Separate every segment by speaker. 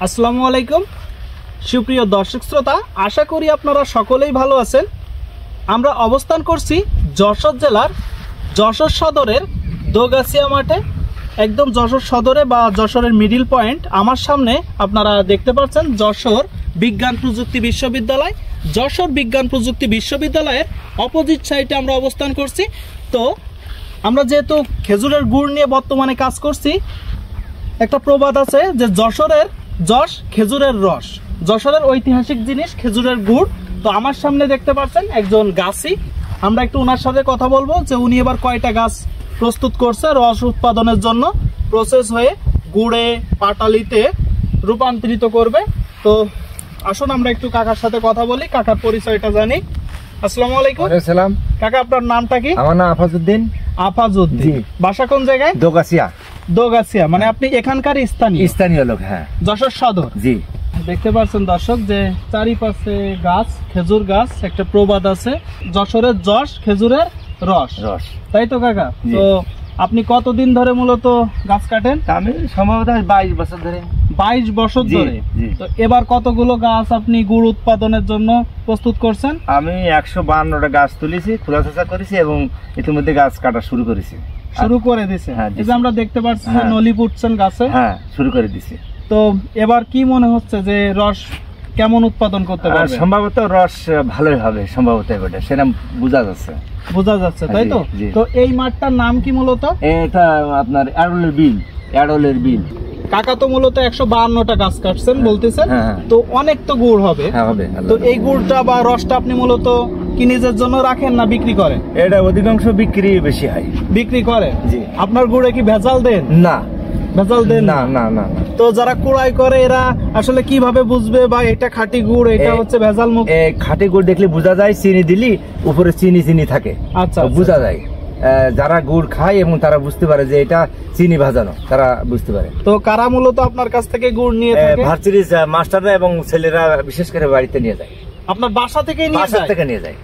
Speaker 1: আসসালামু আলাইকুম সুপ্রিয় দর্শক শ্রোতা, আশা করি আপনারা সকলেই ভালো আছেন। আমরা অবস্থান করছি যশোর জেলার যশোর সদরের দোগাছিয়া মাঠে, একদম যশোর সদরে বা যশোরের মিডিল পয়েন্ট। আমার সামনে আপনারা দেখতে পাচ্ছেন যশোর বিজ্ঞান প্রযুক্তি বিশ্ববিদ্যালয়। যশোর বিজ্ঞান প্রযুক্তি বিশ্ববিদ্যালয়ের অপোজিট সাইডে আমরা অবস্থান করছি। তো আমরা যেহেতু খেজুরের গুড় নিয়ে বর্তমানে কাজ করছি, একটা প্রবাদ আছে যে যশোরের যশ খেজুরের রস, যশোরের ঐতিহাসিক জিনিস খেজুরের গুড়। তো আমার সামনে দেখতে পাচ্ছেন একজন গাছি, আমরা একটু ওনার সাথে কথা বলবো যে উনি এবার কয়টা গাছ প্রস্তুত করছে রস উৎপাদনের জন্য, প্রসেস হয়ে গুড়ে পাটালিতে রূপান্তরিত করবে। তো আসুন আমরা একটু কাকার সাথে কথা বলি, কাকার পরিচয়টা জানি। আসসালামু আলাইকুম।
Speaker 2: সালাম।
Speaker 1: কাকা, আপনার নামটা কি?
Speaker 2: আমার নাম আফাজউদ্দিন।
Speaker 1: আফাজউদ্দিন। বাসা কোন জায়গায়?
Speaker 2: দোগাছিয়া।
Speaker 1: দোগাছিয়া মানে আপনি এখানকার
Speaker 2: স্থানীয় লোক? হ্যাঁ,
Speaker 1: যশোর সদর।
Speaker 2: জি।
Speaker 1: দেখতে পাচ্ছেন দর্শক যে চারিপাশে গাছ, খেজুর গাছ। একটা প্রবাদ আছে যশোরের যশ খেজুরের রস, রস, তাই তো কাকা? তো আপনি কতদিন ধরে মূলত গাছ কাটেন?
Speaker 2: আমি সম্ভবত 22 বছর ধরে।
Speaker 1: 22 বছর ধরে। তো এবার কতগুলো গাছ আপনি গুড় উৎপাদনের জন্য প্রস্তুত করছেন?
Speaker 2: আমি 152টা গাছ তুলেছি, খোলাচা করেছি এবং ইতিমধ্যে গাছ কাটা শুরু করেছি।
Speaker 1: শুরু করে দিয়েছে? এই যে আমরা দেখতে পাচ্ছি যে নলি পুঁতছেন গাছে।
Speaker 2: হ্যাঁ, শুরু করে দিয়েছি।
Speaker 1: তো এবার কি মনে হচ্ছে যে রস কেমন উৎপাদন করতে পারবে?
Speaker 2: সম্ভবত রস ভালোই হবে, সম্ভবত এটা সেটা বোঝা যাচ্ছে।
Speaker 1: বোঝা যাচ্ছে, তাই তো? তো এই মাঠটার নাম কি মূলত?
Speaker 2: এটা আপনার অ্যাডলের বিল। অ্যাডলের বিল।
Speaker 1: কাকা তো মূলত 152টা গাছ কাটছেন বলতেছেন, তো অনেক তো গুড় হবে। তো এই গুড়টা বা রসটা আপনি মূলত কি নিজের জন্য রাখেন না বিক্রি করেন?
Speaker 2: এটা অধিকাংশ বিক্রি বেশি হয়।
Speaker 1: বিক্রি করে?
Speaker 2: জি।
Speaker 1: আপনার গুড়ে কি ভেজাল দেন?
Speaker 2: না,
Speaker 1: ভেজাল দেন
Speaker 2: না। না না।
Speaker 1: তো যারা কুড়াই করে এরা আসলে কিভাবে বুঝবে বা এটা খাঁটি গুড় এটা হচ্ছে ভেজাল মুক্ত?
Speaker 2: খাঁটি গুড় দেখলে বোঝা যায়, চিনি দিলি উপরে চিনি থাকে। আচ্ছা, বোঝা যায়। যারা গুড় খায় এবং তারা বুঝতে পারে যে এটা চিনি ভাজানো, তারা বুঝতে পারে।
Speaker 1: তো কারা মূলত আপনার কাছ থেকে গুড় নিয়ে থাকে?
Speaker 2: ভার্সিটির মাস্টাররা এবং ছেলেরা বিশেষ করে বাড়িতে নিয়ে যায়।
Speaker 1: আপনার বাসা থেকে নিয়ে যায়?
Speaker 2: বাসা থেকে নিয়ে যায়।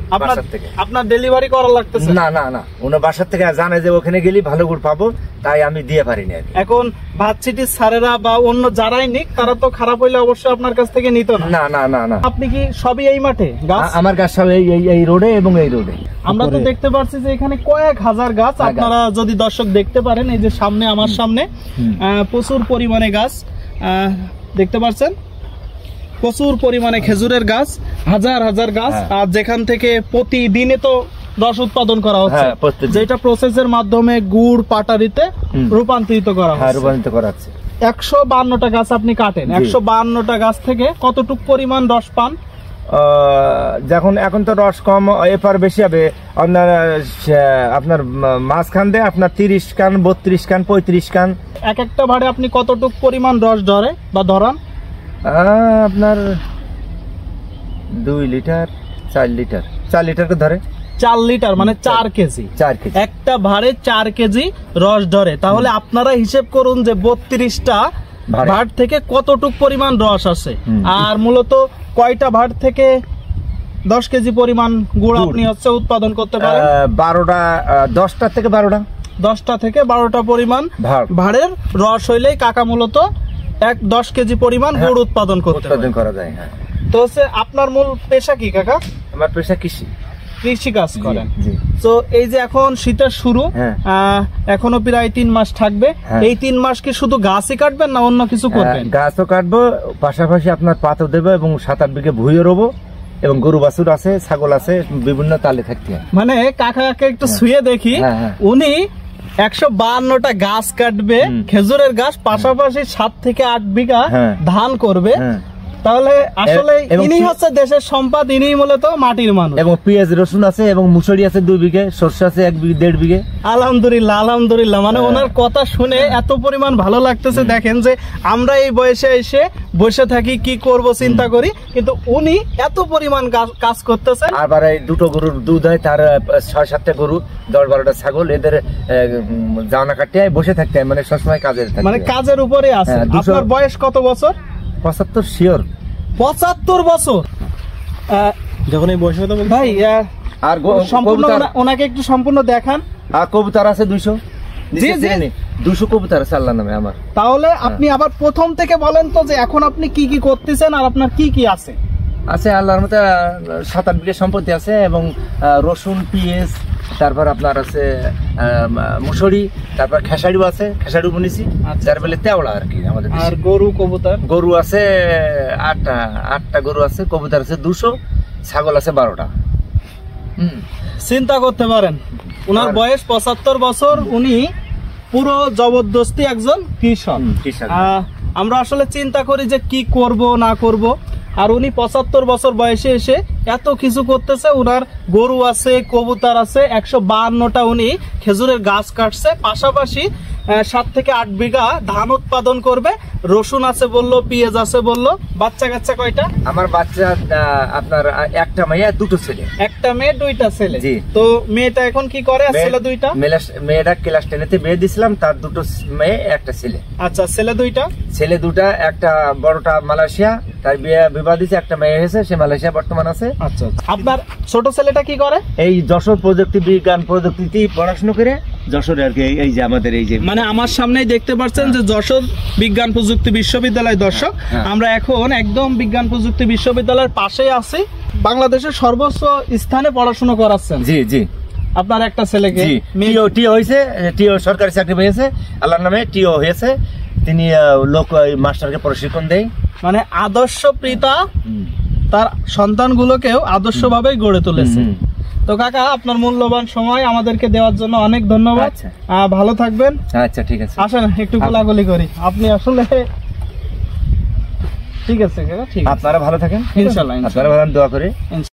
Speaker 1: আপনার ডেলিভারি করা লাগতেছে?
Speaker 2: না না না, ওনার বাসা থেকে জানে যে ওখানে গেলে ভালো গুড় পাবো, তাই আমি দিয়ে পারিনি।
Speaker 1: এখন ভার্সিটির স্যারেরা বা অন্য যারাই নিক তারা তো খারাপ হইলে অবশ্যই আপনার কাছ থেকে নিত না?
Speaker 2: না না না না।
Speaker 1: আপনি কি সবই এই মাঠে গাছ?
Speaker 2: আমার গাছ সব এই রোডে এবং এই রোডে।
Speaker 1: আমরা তো দেখতে পাচ্ছি যে এখানে কয়েক হাজার গাছ। আপনারা যদি দর্শক দেখতে পারেন, এই যে সামনে আমার সামনে প্রচুর পরিমাণে গাছ দেখতে পাচ্ছেন, প্রচুর পরিমাণে খেজুরের গাছ, হাজার হাজার গাছ। আর যেখান থেকে প্রতিদিনে তো রস উৎপাদন করা হচ্ছে, যেটা প্রসেসের মাধ্যমে গুড় পাটারিতে রূপান্তরিত করা হচ্ছে। 152টা গাছ আপনি কাটেন, 152টা গাছ থেকে কতটুক পরিমাণ রস পান?
Speaker 2: এখন তো রস কম, এরপর বেশি হবে। আপনার মাঝখান দিয়ে আপনার 30 কান, 32 কান, 35 কান।
Speaker 1: এক একটা ভাড়ে আপনি কতটুক পরিমাণ রস ধরে বা ধরান?
Speaker 2: আপনার 2 লিটার 4 লিটার 4 লিটার ধরে।
Speaker 1: 4 লিটার মানে 4 কেজি। একটা ভাড়ে 4 কেজি রস ধরে। তাহলে আপনারা হিসেব করুন যে 32টা ভাড় থেকে কতটুক পরিমাণ রস আছে। আর মূলত কয়টা ভাড় থেকে 10 কেজি পরিমাণ গুড় আপনি হচ্ছে উৎপাদন করতে পারেন?
Speaker 2: 10টা থেকে 12টা।
Speaker 1: 10টা থেকে 12টা পরিমাণ ভাড়ের রস হইলেই কাকা মূলত 10 কেজি পরিমাণ গুড় উৎপাদন করা যায়। তো হচ্ছে আপনার মূল পেশা কি কাকা?
Speaker 2: আমার পেশা কৃষি
Speaker 1: কাজ করেন। তো এই যে এখন শীতের শুরু, এখনো প্রায় 3 মাস থাকবে, এই 3 মাস কি শুধু গাছই কাটবেন না অন্য কিছু করবেন?
Speaker 2: গাছও কাটবো, পাশাপাশি আপনার পাতও দেবো এবং 7-8 বিঘে ভুঁইও রোবো এবং গরু বাছুর আছে, ছাগল আছে, বিভিন্ন তালে থাকতে।
Speaker 1: মানে কাকাকে একটু শুয়ে দেখি, উনি 152টা গাছ কাটবে খেজুরের গাছ, পাশাপাশি 7 থেকে 8 বিঘা ধান করবে। তাহলে আসলে ইনি হচ্ছে দেশের সম্পদ, ইনি মূলত মাটির মানুষ।
Speaker 2: এবং পেঁয়াজ রসুন আছে এবং মুসুরি আছে 2 বিঘে, সরষে আছে 1-1.5 বিঘে।
Speaker 1: আলহামদুলিল্লাহ, আলহামদুলিল্লাহ। মানে ওনার কথা শুনে এত পরিমাণ ভালো লাগতেছে। দেখেন যে আমরা এই বয়সে এসে বসে থাকি, কি করব চিন্তা করি, কিন্তু উনি এত পরিমাণ কাজ করতেছেন।
Speaker 2: আবার এই 2টো গরুর দুধ হয়, তার 6-7টা গরু, 10-12টা ছাগল, এদের জানা কাটতে বসে থাকতে হয়, মানে সবসময় কাজের থাকে,
Speaker 1: মানে কাজের উপরে আছে। আপনার বয়স কত বছর?
Speaker 2: 75 শিওর।
Speaker 1: 75 বছর।
Speaker 2: যখন এই বয়সের কথা বলছি
Speaker 1: ভাই, আর সম্পূর্ণ ওনাকে একটু সম্পূর্ণ দেখান।
Speaker 2: আর কবুতর আছে 200।
Speaker 1: জি জি,
Speaker 2: 200 কবুতর আছে আল্লাহর নামে আমার।
Speaker 1: তাহলে আপনি আবার প্রথম থেকে বলেন তো যে এখন আপনি কি কি করতেছেন আর আপনার কি কি আছে?
Speaker 2: আছে আল্লাহর মতে 7-8 বিঘা সম্পত্তি আছে এবং রসুন, পেঁয়াজ, তারপর আপনার আছে মুসুরি, তারপর খেসারিও আছে, খেসারিও বুনেছি, যার বলে তেওড়া আর কি আমাদের।
Speaker 1: আর গরু কবুতর?
Speaker 2: গরু আছে 8টা গরু আছে, কবুতর আছে 200, ছাগল আছে 12টা।
Speaker 1: চিন্তা করতে পারেন, ওনার বয়স 75 বছর, উনি পুরো জবরদস্তি একজন কৃষক। আমরা আসলে চিন্তা করি যে কি করব না করব, আর উনি 75 বছর বয়সে এসে এত কিছু করতেছে। ওনার গরু আছে, কবুতর আছে 152টা, উনি খেজুরের গাছ কাটছে, পাশাপাশি 7 থেকে 8 বিঘা ধান উৎপাদন করবে। রসুন আছে বললো, পেঁয়াজ আছে বললো। বাচ্চা কাচ্চা কয়টা?
Speaker 2: আমার বাচ্চা আপনার একটা মেয়ে, 2টো ছেলে।
Speaker 1: একটা মেয়ে 2টা ছেলে। তো মেয়েটা এখন কি করে? ছেলে 2টা?
Speaker 2: মেয়েটা ক্লাস 10-তে বিয়ে দিছিলাম, তার 2টো মেয়ে, একটা ছেলে।
Speaker 1: আচ্ছা, ছেলে 2টা? ছেলে
Speaker 2: 2টা, একটা বড়টা মালয়েশিয়া, তার বিবাহ দিয়েছে, একটা মেয়ে হয়েছে, সে মালয়েশিয়া বর্তমান আছে।
Speaker 1: আচ্ছা, আপনার ছোট ছেলেটা কি করে?
Speaker 2: এই যশোর প্রযুক্তি বিজ্ঞান প্রযুক্তিতে পড়াশোনা করে যশোর আর কি, এই যে আমাদের এই যে
Speaker 1: মানে আমার সামনেই দেখতে পাচ্ছেন যে যশোর বিজ্ঞান প্রযুক্তি বিশ্ববিদ্যালয়। দর্শক, আমরা এখন একদম বিজ্ঞান প্রযুক্তি বিশ্ববিদ্যালয়ের পাশেই আছি। বাংলাদেশের সর্বোচ্চ স্থানে পড়াশোনা করাচ্ছেন।
Speaker 2: জি জি।
Speaker 1: আপনার একটা ছেলেকে
Speaker 2: টিও হয়েছে, টিও সরকারি চাকরি পেয়েছে আল্লাহর নামে, টিও হয়েছে। তিনি লোক মাস্টারকে প্রশিক্ষণ দেয়।
Speaker 1: মানে আদর্শ পিতা তার সন্তানগুলোকেও আদর্শভাবে গড়ে তুলেছে। তো কাকা, আপনার মূল্যবান সময় আমাদেরকে দেওয়ার জন্য অনেক ধন্যবাদ। ভালো থাকবেন।
Speaker 2: আচ্ছা, ঠিক আছে।
Speaker 1: আসেন একটু গোলাগুলি করি। আপনি আসলে ঠিক আছে কাকা, ঠিক আছে।
Speaker 2: আপনারা ভালো থাকেন,
Speaker 1: ইনশাআল্লাহ।
Speaker 2: আপনারা ভালো দোয়া করে।